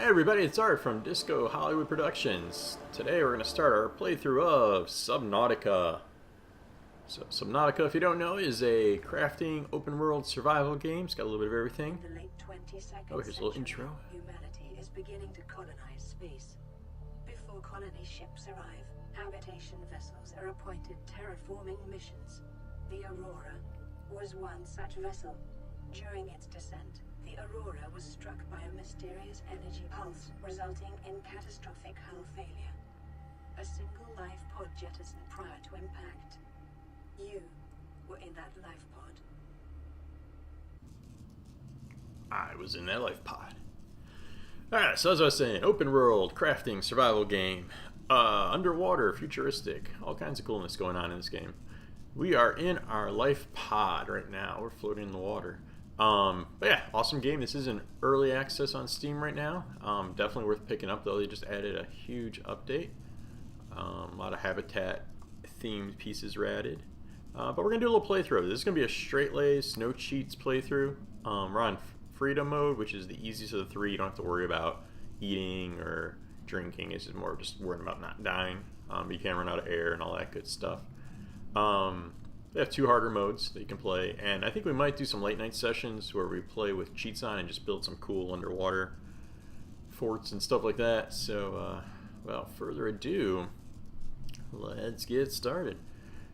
Hey everybody, it's Art from Diskohollywood Productions. Today we're going to start our playthrough of Subnautica. So Subnautica, if you don't know, is a crafting open world survival game. It's got a little bit of everything. In the late 22nd Oh, here's a little intro. Humanity is beginning to colonize space. Before colony ships arrive, habitation vessels are appointed terraforming missions. The Aurora was one such vessel. During its descent, the Aurora was struck by a mysterious energy pulse, resulting in catastrophic hull failure. A single life pod jettisoned prior to impact. You were in that life pod. I was in that life pod. Alright, so as I was saying, open world, crafting, survival game. Underwater, futuristic, all kinds of coolness going on in this game. We are in our life pod right now. We're floating in the water. But yeah, awesome game. This is in early access on Steam right now. Definitely worth picking up though. They just added a huge update. A lot of habitat themed pieces were added. But we're going to do a little playthrough. This is going to be a straight lays, no cheats playthrough. We're on freedom mode, which is the easiest of the three. You don't have to worry about eating or drinking. It's just more just worrying about not dying. You can't run out of air and all that good stuff. They have two harder modes that you can play, and I think we might do some late night sessions where we play with cheats on and just build some cool underwater forts and stuff like that. So, without further ado, let's get started.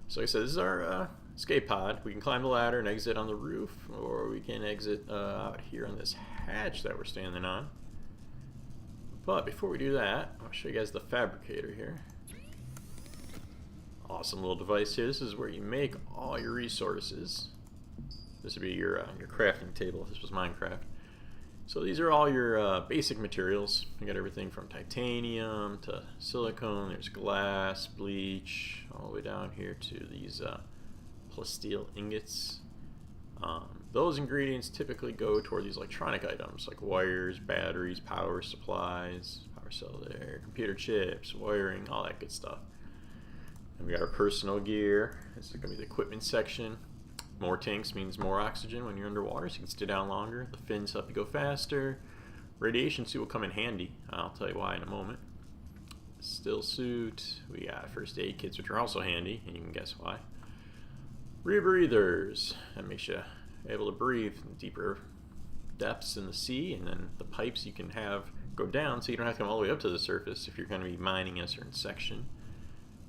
So like I said, this is our escape pod. We can climb the ladder and exit on the roof, or we can exit out here on this hatch that we're standing on. But before we do that, I'll show you guys the fabricator here. Awesome little device here. This is where you make all your resources. This would be your crafting table if this was Minecraft. So these are all your basic materials. You got everything from titanium to silicone. There's glass, bleach, all the way down here to these plasteel ingots. Those ingredients typically go toward these electronic items like wires, batteries, power supplies, power cell there, computer chips, wiring, all that good stuff. And we got our personal gear. This is going to be the equipment section. More tanks means more oxygen when you're underwater, so you can stay down longer. The fins help you go faster. Radiation suit will come in handy. I'll tell you why in a moment. Still suit. We got first aid kits, which are also handy, and you can guess why. Rebreathers. That makes you able to breathe in deeper depths in the sea, and then the pipes you can have go down so you don't have to come all the way up to the surface if you're going to be mining a certain section.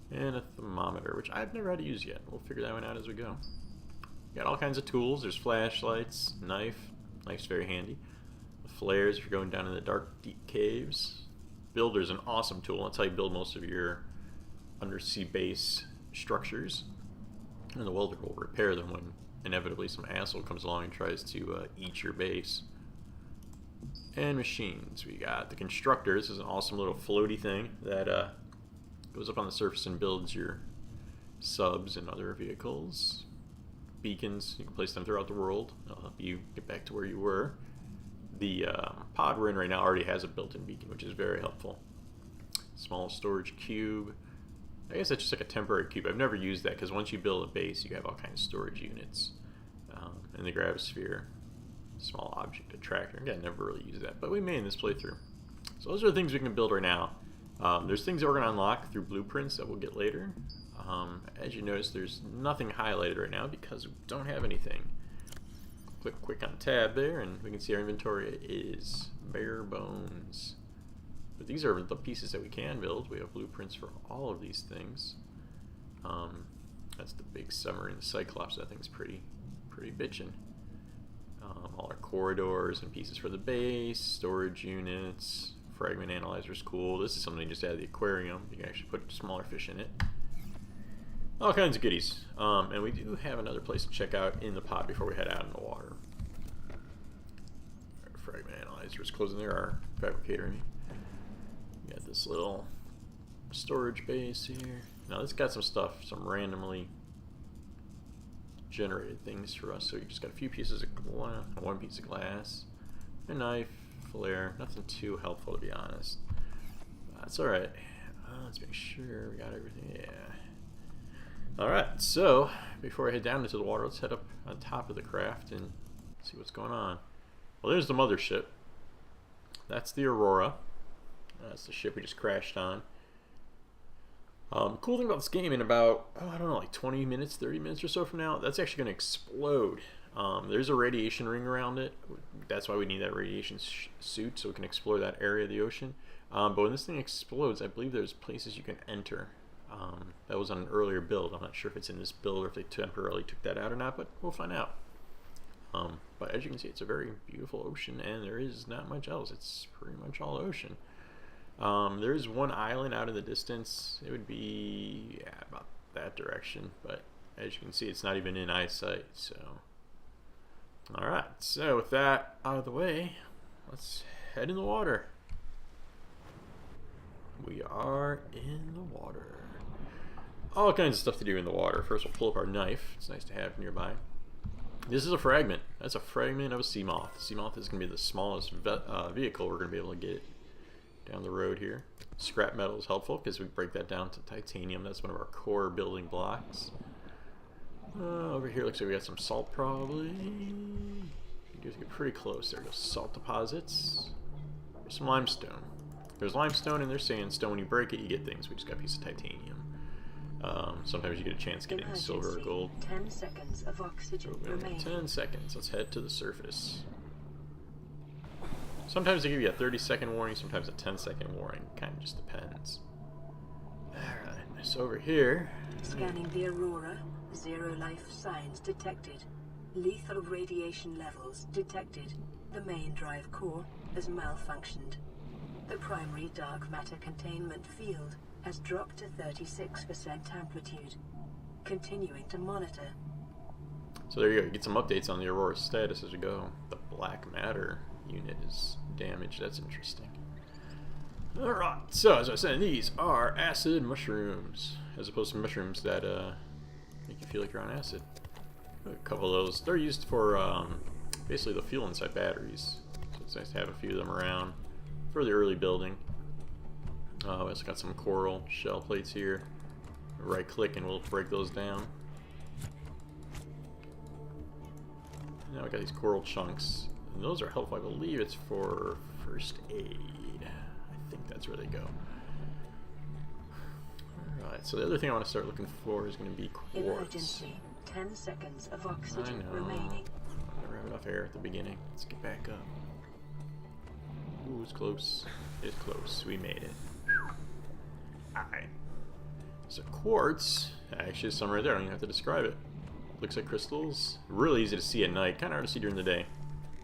And a thermometer, which I've never had to use yet. We'll figure that one out as we go. Got all kinds of tools. There's flashlights, knife. Knife's very handy. The flares if you're going down in the dark, deep caves. Builder's an awesome tool. That's how you build most of your undersea base structures. And the welder will repair them when inevitably some asshole comes along and tries to eat your base. And machines. We got the constructor. This is an awesome little floaty thing that goes up on the surface and builds your subs and other vehicles. Beacons, you can place them throughout the world. That'll help you get back to where you were. The pod we're in right now already has a built-in beacon, which is very helpful. Small storage cube. I guess that's just like a temporary cube. I've never used that because once you build a base, you have all kinds of storage units. And the gravisphere, small object attractor. Again, never really used that, but we may in this playthrough. So those are the things we can build right now. There's things that we're going to unlock through blueprints that we'll get later. As you notice, there's nothing highlighted right now because we don't have anything. Click quick on tab there and we can see our inventory is bare bones. But these are the pieces that we can build. We have blueprints for all of these things. That's the big submarine, the Cyclops. That thing's pretty bitchin'. All our corridors and pieces for the base, storage units. Fragment analyzer is cool. This is something you just add to the aquarium. You can actually put smaller fish in it. All kinds of goodies. And we do have another place to check out in the pod before we head out in the water. Our fragment analyzer is closing there. Our fabricator. We got this little storage base here. Now this got some stuff, some randomly generated things for us. So you just got a few pieces of one piece of glass, a knife, flare, nothing too helpful to be honest. That's alright. Let's make sure we got everything. Yeah. Alright, so before I head down into the water, let's head up on top of the craft and see what's going on. Well, there's the mothership. that's the Aurora. That's the ship we just crashed on. Cool thing about this game, in about, I don't know, like 20 minutes, 30 minutes or so from now, that's actually going to explode. There's a radiation ring around it. That's why we need that radiation suit, so we can explore that area of the ocean. But when this thing explodes, I believe there's places you can enter. That was on an earlier build. I'm not sure if it's in this build or if they temporarily took that out or not, but we'll find out. But as you can see, it's a very beautiful ocean, and there is not much else. It's pretty much all ocean. There is one island out in the distance. It would be about that direction, but as you can see, it's not even in eyesight. So, all right. So with that out of the way, let's head in the water. We are in the water. All kinds of stuff to do in the water. First, we'll pull up our knife. It's nice to have nearby. This is a fragment. That's a fragment of a sea moth. The sea moth is going to be the smallest vehicle we're going to be able to get down the road here. Scrap metal is helpful because we break that down to titanium. That's one of our core building blocks. Over here looks like we got some salt probably. You guys get pretty close. There goes salt deposits. There's some limestone. There's limestone and there's sandstone. When you break it, you get things. We just got a piece of titanium. Sometimes you get a chance getting silver or gold. 10 seconds of oxygen remaining. 10 seconds. Let's head to the surface. Sometimes they give you a 30-second warning, sometimes a 10-second warning. Kind of just depends. Alright, so over here. Scanning the Aurora. 0 life signs detected. Lethal radiation levels detected. The main drive core has malfunctioned. The primary dark matter containment field has dropped to 36% amplitude. Continuing to monitor. So there you go. Get some updates on the Aurora status as we go. The black matter unit is damaged. That's interesting. Alright, so as I was saying, these are acid mushrooms, as opposed to mushrooms that make you feel like you're on acid. A couple of those. They're used for basically the fuel inside batteries. So it's nice to have a few of them around for the early building. We also got some coral shell plates here. Right click and we'll break those down. Now we got these coral chunks. And those are helpful. I believe it's for first aid. I think that's where they go. Alright, so the other thing I want to start looking for is going to be quartz. Emergency. 10 seconds of oxygen remaining. I don't have enough air at the beginning. Let's get back up. Ooh, it's close. It's close. We made it. Alright. So quartz, actually some right there. I don't even have to describe it. Looks like crystals. Really easy to see at night. Kind of hard to see during the day.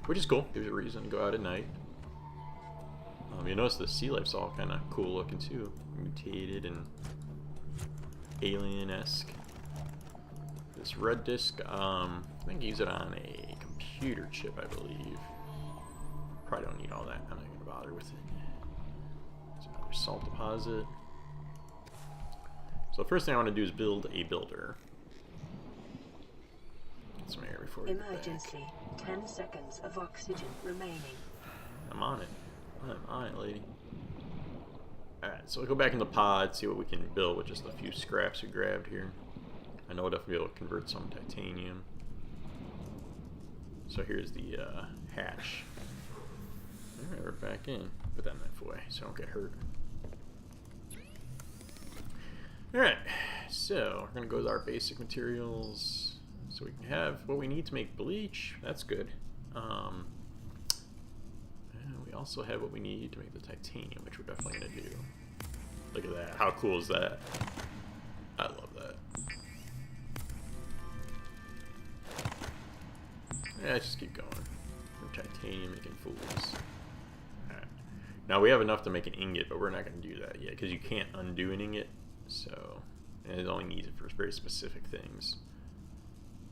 Which is cool. Gives you a reason to go out at night. You notice the sea life's all kind of cool looking too. Mutated and alien-esque. This red disc, I think you use it on a computer chip, I believe. Probably don't need all that. I'm not going to bother with it. There's another salt deposit. So the first thing I want to do is build a builder. Get some air before we get Emergency. 10 seconds of oxygen remaining. I'm on it. I'm on it, lady. Alright, so we'll go back in the pod, see what we can build with just a few scraps we grabbed here. I know we'll definitely be able to convert some titanium. So here's the hatch. Alright, we're back in. Put that knife away so I don't get hurt. Alright, so we're going to go with our basic materials. So we can have what we need to make bleach. That's good. And we also have what we need to make the titanium, which we're definitely going to do. Look at that. How cool is that? I love that. Yeah, let's just keep going. We're titanium making fools. Alright. Now we have enough to make an ingot, but we're not going to do that yet because you can't undo an ingot. So, and it only needs it for very specific things.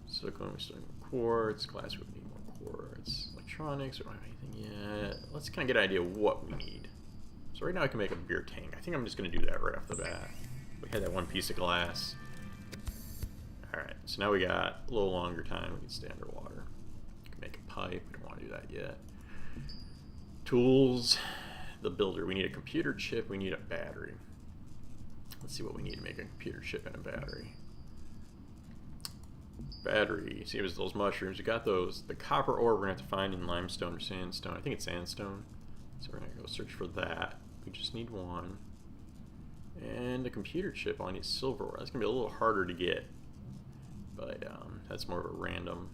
Silicone, we're starting with quartz. Glass, we need more quartz. Electronics, we don't have anything yet. Let's kind of get an idea of what we need. So right now I can make a beer tank. I think I'm just going to do that right off the bat. We had that one piece of glass. Alright, so now we got a little longer time. We can stay underwater. We can make a pipe. We don't want to do that yet. Tools. The builder. We need a computer chip. We need a battery. Let's see what we need to make a computer chip and a battery. Battery. See, it was those mushrooms. We got those. The copper ore we're going to have to find in limestone or sandstone. I think it's sandstone. So we're gonna go search for that. We just need one. And the computer chip, I need silverware. That's gonna be a little harder to get. But that's more of a random,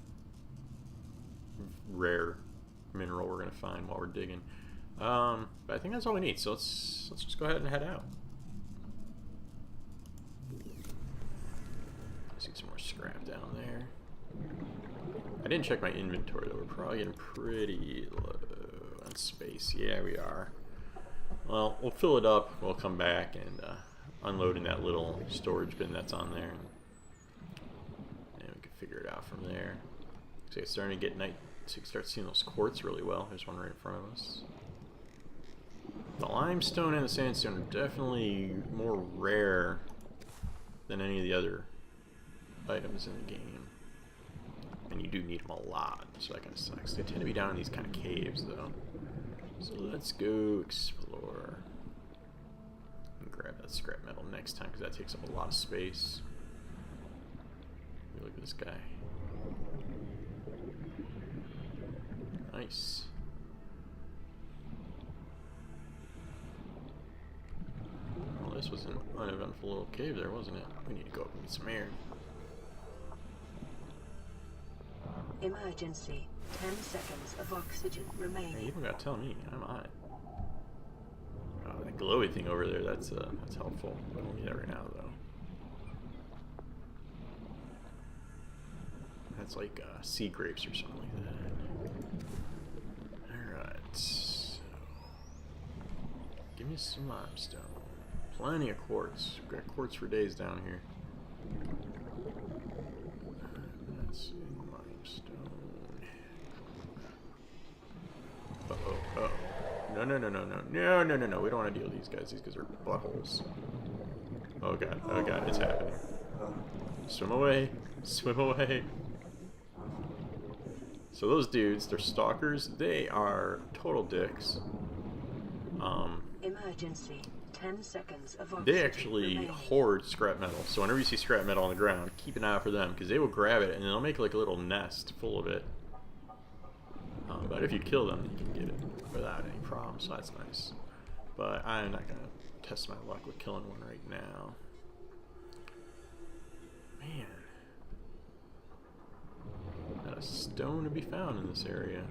rare mineral we're gonna find while we're digging. But I think that's all we need. So let's just go ahead and head out. See some more scrap down there. I didn't check my inventory though. We're probably getting pretty low on space. Yeah, we are. Well, we'll fill it up. We'll come back and unload in that little storage bin that's on there. And we can figure it out from there. So it's starting to get night, so you can start seeing those quartz really well. There's one right in front of us. The limestone and the sandstone are definitely more rare than any of the other items in the game. And you do need them a lot, so that kind of sucks. They tend to be down in these kind of caves, though. So let's go explore. And grab that scrap metal next time, because that takes up a lot of space. Look at this guy. Nice. Well, this was an uneventful little cave there, wasn't it? We need to go up and get some air. Emergency. 10 seconds of oxygen remaining. Hey, you don't gotta tell me. I'm on it. Oh, that glowy thing over there, that's helpful. I don't need that right now, though. That's like sea grapes or something like that. Alright, so give me some limestone. Plenty of quartz. We've got quartz for days down here. That's limestone. Uh-oh. No. We don't want to deal with these guys. These guys are buttholes. Oh god, it's happening. Swim away. Swim away. So those dudes, they're stalkers. They are total dicks. Emergency. 10 seconds of oxygen They actually remaining. hoard scrap metal. So whenever you see scrap metal on the ground, keep an eye out for them, because they will grab it and they'll make like a little nest full of it. But if you kill them, then you can get it without any problem, so that's nice. But I'm not going to test my luck with killing one right now. Man. Not a stone to be found in this area.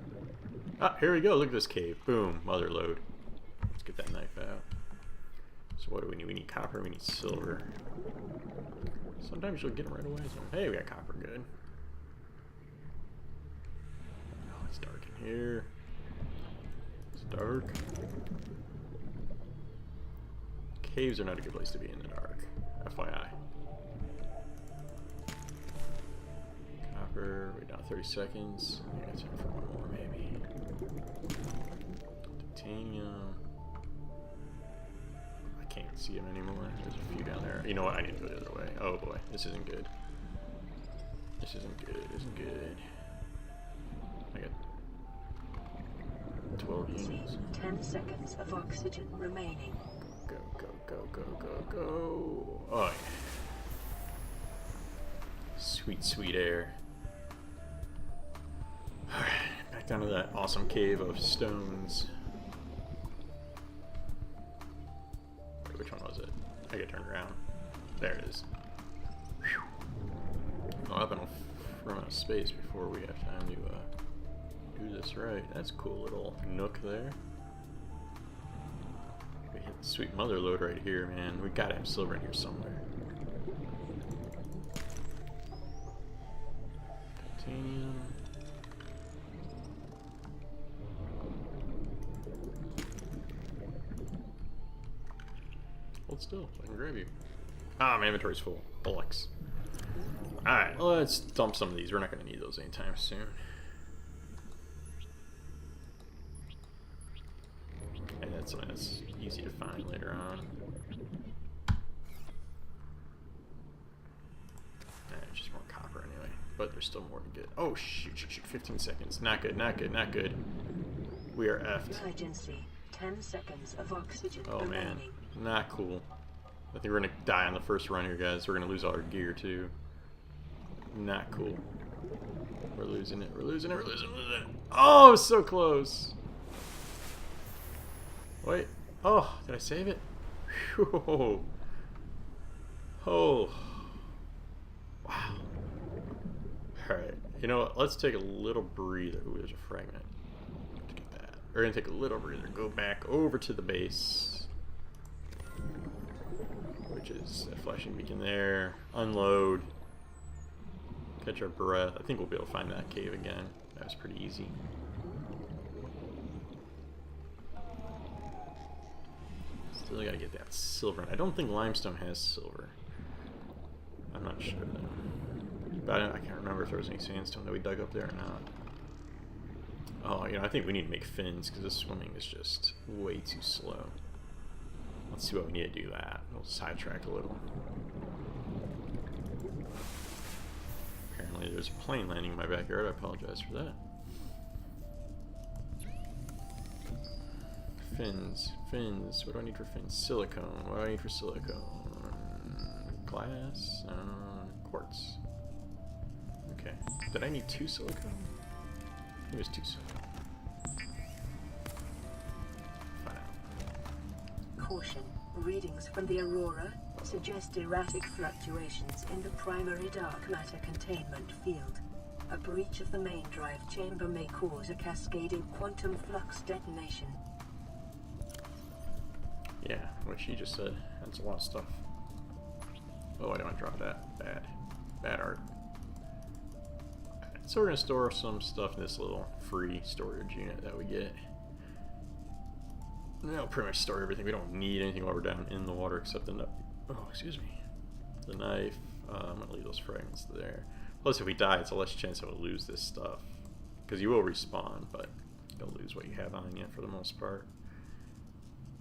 Ah, here we go. Look at this cave. Boom. Mother lode. Let's get that knife out. So what do we need? We need copper. We need silver. Sometimes you'll get them right away. So, hey, we got copper. Good. Oh, it's dark in here. It's dark. Caves are not a good place to be in the dark. FYI. Copper. We're down 30 seconds. Yeah, it's time for one more, maybe. Titanium. I can't see him anymore. There's a few down there. You know what? I need to go the other way. Oh boy, this isn't good. This isn't good. Isn't good. I got 12 units. 10 seconds of oxygen remaining. Go. Oh yeah. Sweet air. Alright, back down to that awesome cave of stones. Wait, which one was it? I get turned around. There it is. Whew. I'll have enough run out of space before we have time to do this right. That's a cool little nook there. We hit the sweet mother lode right here, man. We gotta have silver in here somewhere. Titanium. Hold still, so I can grab you. Ah, my inventory's full. Bollocks. Alright, let's dump some of these. We're not going to need those anytime soon. And that's something that's easy to find later on. Just more copper anyway. But there's still more to get. Oh, shoot. 15 seconds. Not good. We are effed. Emergency. 10 seconds of oxygen remaining. Man. Not cool. I think we're going to die on the first run here, guys. We're going to lose all our gear, too. Not cool. We're losing it. Oh, so close. Wait. Oh, did I save it? Whew. Oh. Wow. Alright. You know what? Let's take a little breather. Ooh, there's a fragment. Let's get that. We're going to take a little breather. Go back over to the base. Which is that flashing beacon there. Unload. Catch our breath. I think we'll be able to find that cave again. That was pretty easy. Still gotta get that silver. And I don't think limestone has silver. I'm not sure though. But I can't remember if there was any sandstone that we dug up there or not. Oh, you know, I think we need to make fins because this swimming is just way too slow. Let's see what we need to do that. We'll sidetrack a little. Apparently there's a plane landing in my backyard. I apologize for that. Fins. Fins. What do I need for fins? Silicone. What do I need for silicone? Glass. Quartz. Okay. Did I need 2 silicone? It was 2 silicone. Find out. Caution. Readings from the Aurora suggest erratic fluctuations in the primary dark matter containment field. A breach of the main drive chamber may cause a cascading quantum flux detonation. Yeah, what she just said. That's a lot of stuff. Oh, I don't want to draw that. Bad art. So we're going to store some stuff in this little free storage unit that we get. And that'll pretty much store everything. We don't need anything while we're down in the water except the knife. Oh, excuse me. The knife. I'm going to leave those fragments there. Plus, if we die, it's a less chance that we'll lose this stuff. Because you will respawn, but you'll lose what you have on you for the most part.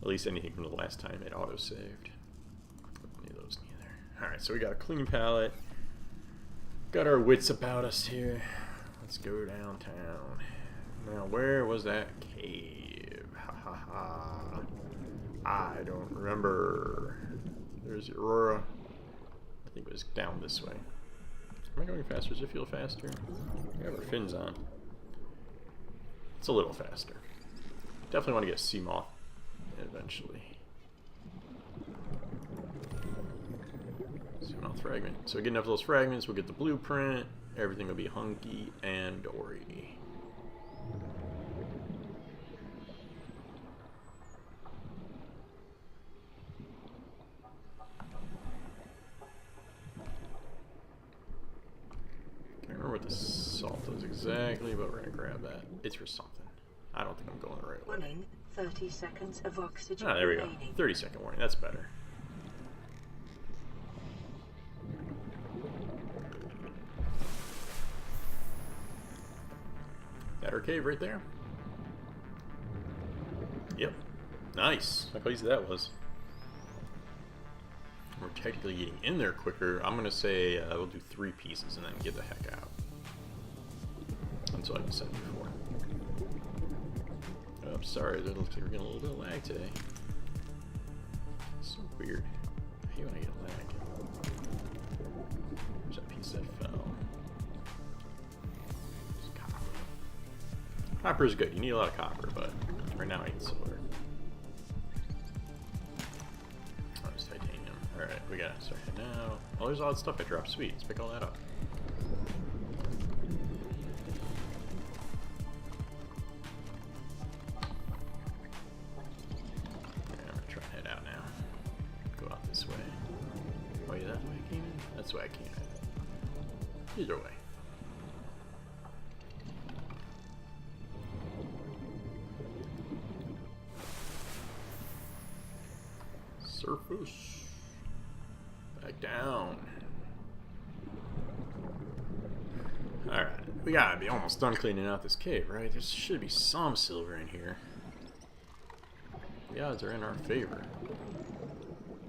At least anything from the last time it auto-saved. Don't need those neither. Alright, so we got a clean palette. Got our wits about us here. Let's go downtown. Now, where was that cave? Ha ha ha. I don't remember. There's the Aurora. I think it was down this way. Am I going faster? Does it feel faster? We have our fins on. It's a little faster. Definitely want to get a sea moth eventually. Sea moth fragment. So we get enough of those fragments, we'll get the blueprint, everything will be hunky and dory. Can't remember what the salt is exactly, but we're gonna grab that. It's for something. I don't think I'm going the right way. Warning, 30 seconds of oxygen Ah, there we go. remaining. 30-second warning. That's better. That our cave right there? Yep. Nice. Look how easy that was. We're technically getting in there quicker. I'm going to say we'll do 3 pieces and then get the heck out. That's what I said before. Oh, sorry, it looks like we're getting a little bit of lag today. So weird. I hate when I get lag. There's that piece that fell. There's copper. Copper is good. You need a lot of copper, but right now I need silver. Oh, it's titanium. Alright, we gotta start heading out. Oh, there's all that stuff I dropped. Sweet. Let's pick all that up. That's why I can't. Either way. Surface. Back down. Alright. We gotta be almost done cleaning out this cave, right? There should be some silver in here. The odds are in our favor.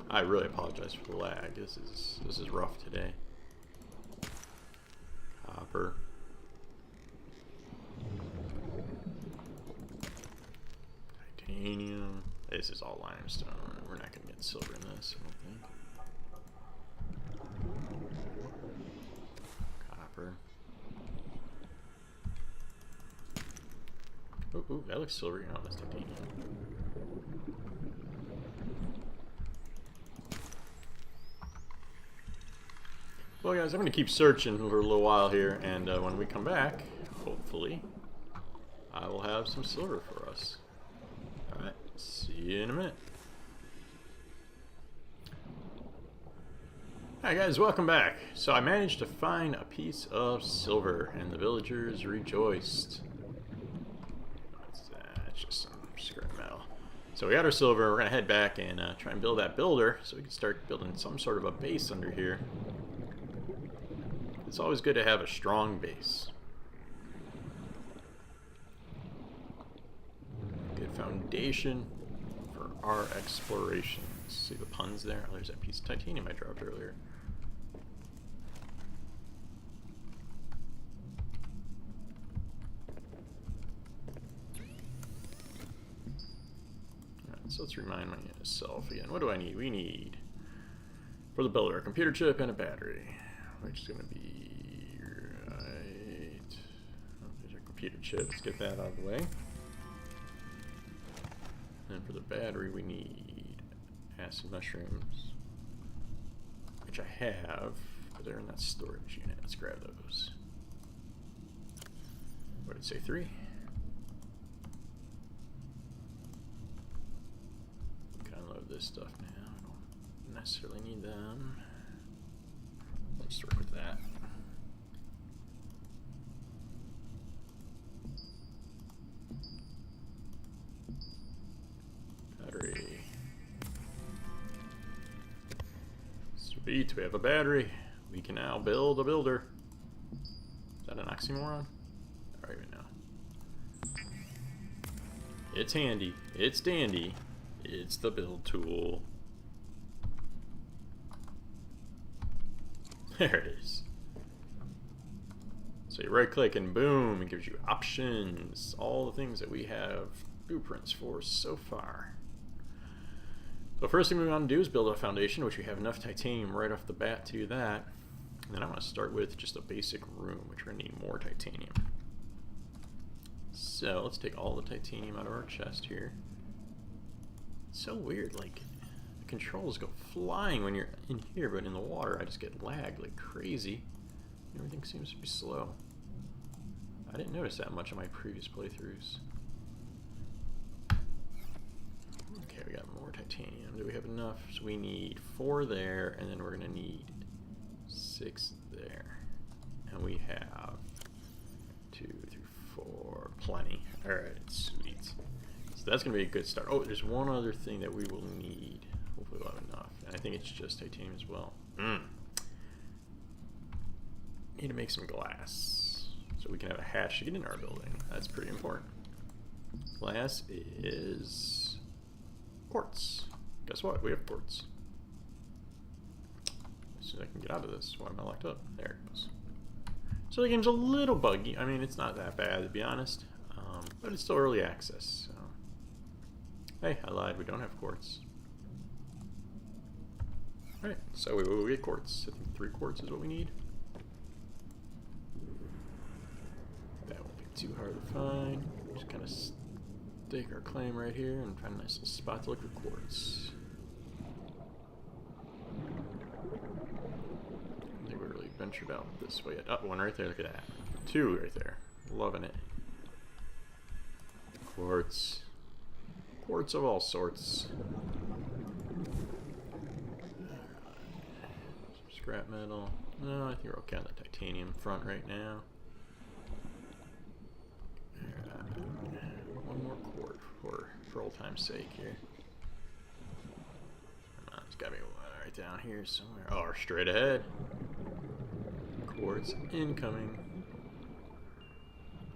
I really apologize for the lag. This is rough today. Copper. Titanium. This is all limestone. We're not gonna get silver in this, I don't think. Copper. Ooh, that looks silvery. No, that's titanium. Well, guys, I'm going to keep searching for a little while here, and when we come back, hopefully, I will have some silver for us. Alright, see you in a minute. Hi guys, welcome back. So I managed to find a piece of silver, and the villagers rejoiced. What's that? It's just some scrap metal. So we got our silver, we're going to head back and try and build that builder, so we can start building some sort of a base under here. It's always good to have a strong base. Good foundation for our exploration. See the puns there? Oh, there's that piece of titanium I dropped earlier. Alright, so let's remind myself again. What do I need? We need, for the builder, a computer chip and a battery. Which is going to be right. Oh, there's our computer chip. Let's get that out of the way. And for the battery, we need acid mushrooms, which I have, but they're in that storage unit. Let's grab those. What did it say? 3? Kind of load this stuff now. I don't necessarily need them. Let's work with that. Battery. Sweet, we have a battery. We can now build a builder. Is that an oxymoron? I don't even know. It's handy. It's dandy. It's the build tool. There it is. So you right click and boom, it gives you options. All the things that we have blueprints for so far. So first thing we want to do is build a foundation, which we have enough titanium right off the bat to do that. And then I want to start with just a basic room, which we're going to need more titanium. So let's take all the titanium out of our chest here. It's so weird, like the controls go flying when you're in here, but in the water I just get lagged like crazy. Everything seems to be slow. I didn't notice that much in my previous playthroughs. Okay, we got more titanium. Do we have enough? So we need 4 there, and then we're gonna need 6 there. And we have 2 through 4, plenty. Alright, sweet. So that's gonna be a good start. Oh, there's one other thing that we will need. Hopefully we'll have enough. And I think it's just titanium as well. Need to make some glass so we can have a hatch to get in our building. That's pretty important. Glass is quartz. Guess what? We have quartz. As soon as I can get out of this, why am I locked up? There it goes. So the game's a little buggy. I mean, it's not that bad to be honest, but it's still early access. So. Hey, I lied. We don't have quartz. All right, so we will get quartz. I think 3 quartz is what we need. That won't be too hard to find. Just kind of stake our claim right here and find a nice little spot to look for quartz. I think we really ventured out this way yet. Oh, 1 right there. Look at that. 2 right there. Loving it. Quartz. Quartz of all sorts. Some scrap metal. No, I think we're okay on the titanium front right now. One more quartz for old time's sake here. Come on, it's gotta be right down here somewhere. Oh, or straight ahead. Quartz incoming.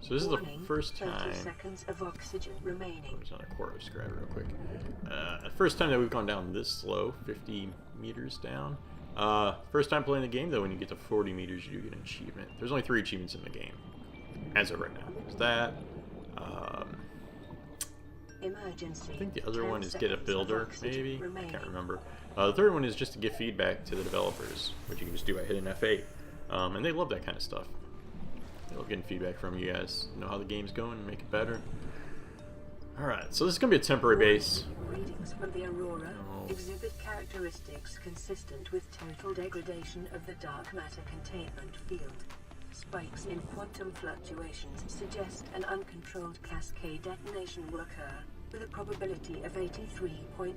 So this is the first time. 30 seconds of oxygen remaining. There's another quartz. Grab it real quick. The first time that we've gone down this slow, 50 meters down. First time playing the game though, when you get to 40 meters, you do get an achievement. There's only 3 achievements in the game, as of right now. There's that. Emergency. I think the other one is get a builder, maybe. I can't remember. The third one is just to give feedback to the developers, which you can just do by hitting F8. And they love that kind of stuff. They love getting feedback from you guys. Know how the game's going and make it better. Alright, so this is going to be a temporary base. Readings from the Aurora. No. Exhibit characteristics consistent with total degradation of the dark matter containment field. Spikes in quantum fluctuations suggest an uncontrolled cascade detonation will occur with a probability of 83.5%.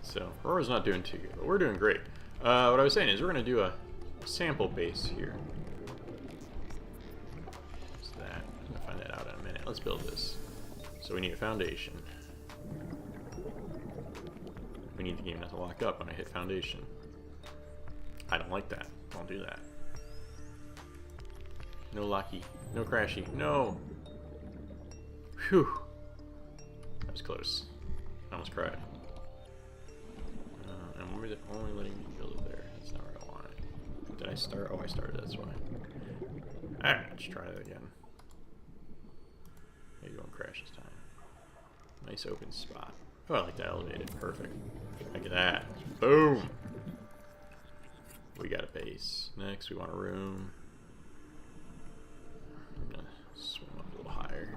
So, Aurora's not doing too good, but we're doing great. What I was saying is we're going to do a sample base here. What's that? I'm going to find that out in a minute. Let's build this. So we need a foundation. We need the game not to lock up when I hit foundation. I don't like that. Don't do that. No locky. No crashy. No! Phew! That was close. I almost cried. And why is it only letting me build it there? That's not where I want it. Did I start? Oh, I started. That's why. Alright, let's try that again. Maybe it won't crash this time. Nice open spot. Oh, I like that elevated. Perfect. Look at that. Boom! We got a base. Next, we want a room. I'm gonna swim up a little higher.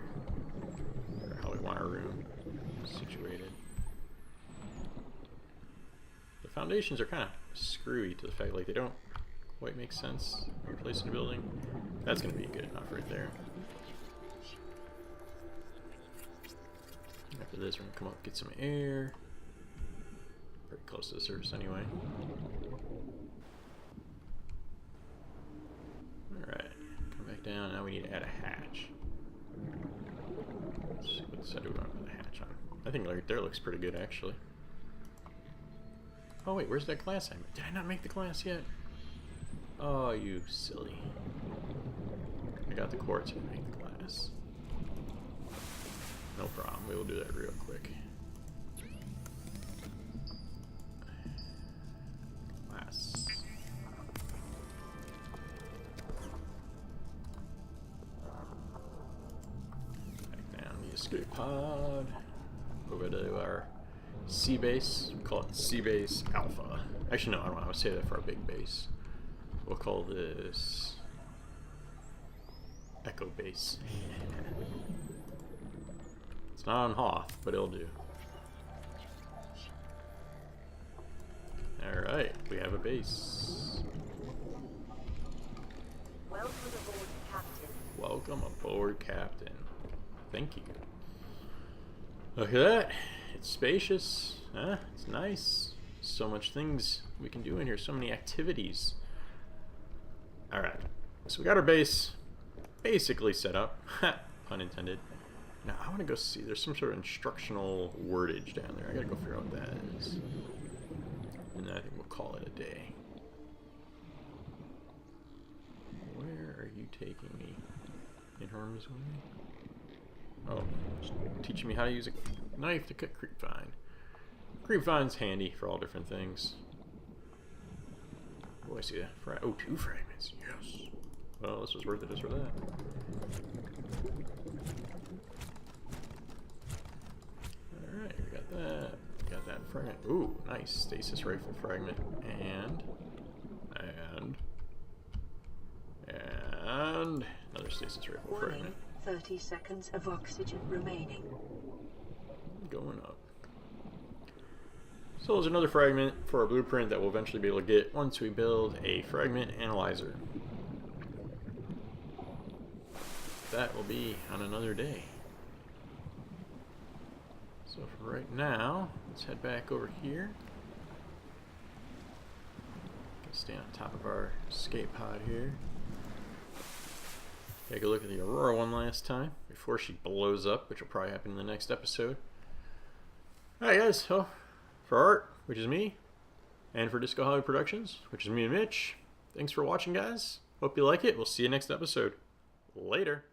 Or how we want our room situated. The foundations are kind of screwy to the fact like they don't quite make sense when you're placing a building. That's gonna be good enough right there. After this, we're gonna come up, get some air. Pretty close to the surface anyway. Alright, come back down. Now we need to add a hatch. Let's see what side do we want to put the hatch on. I think right there looks pretty good actually. Oh wait, where's that glass? Did I not make the glass yet? Oh, you silly. I got the quartz and make the glass. No problem, we will do that real quick. Glass. Back down the escape pod. Over to our sea base. We'll call it Sea Base Alpha. Actually, no, I don't want to say that for our big base. We'll call this Echo Base. It's not on Hoth, but it'll do. Alright, we have a base. Welcome aboard, Captain. Welcome aboard, Captain. Thank you. Look at that. It's spacious. Huh? It's nice. So much things we can do in here. So many activities. Alright. So we got our base basically set up. Pun intended. Now I want to go see. There's some sort of instructional wordage down there. I gotta go figure out what that is. And then I think we'll call it a day. Where are you taking me? In harm's way? Oh, just teaching me how to use a knife to cut creepvine. Creepvine's handy for all different things. Oh, I see that. Oh, 2 fragments. Yes. Well, this was worth it just for that. Alright, we got that. We got that fragment. Ooh, nice. Stasis rifle fragment. And another stasis rifle fragment. 30 seconds of oxygen remaining. Going up. So there's another fragment for our blueprint that we'll eventually be able to get once we build a fragment analyzer. That will be on another day. So for right now, let's head back over here. Stay on top of our escape pod here. Take a look at the Aurora one last time before she blows up, which will probably happen in the next episode. Alright guys, so for Art, which is me, and for Diskohollywood Productions, which is me and Mitch, thanks for watching guys. Hope you like it. We'll see you next episode. Later.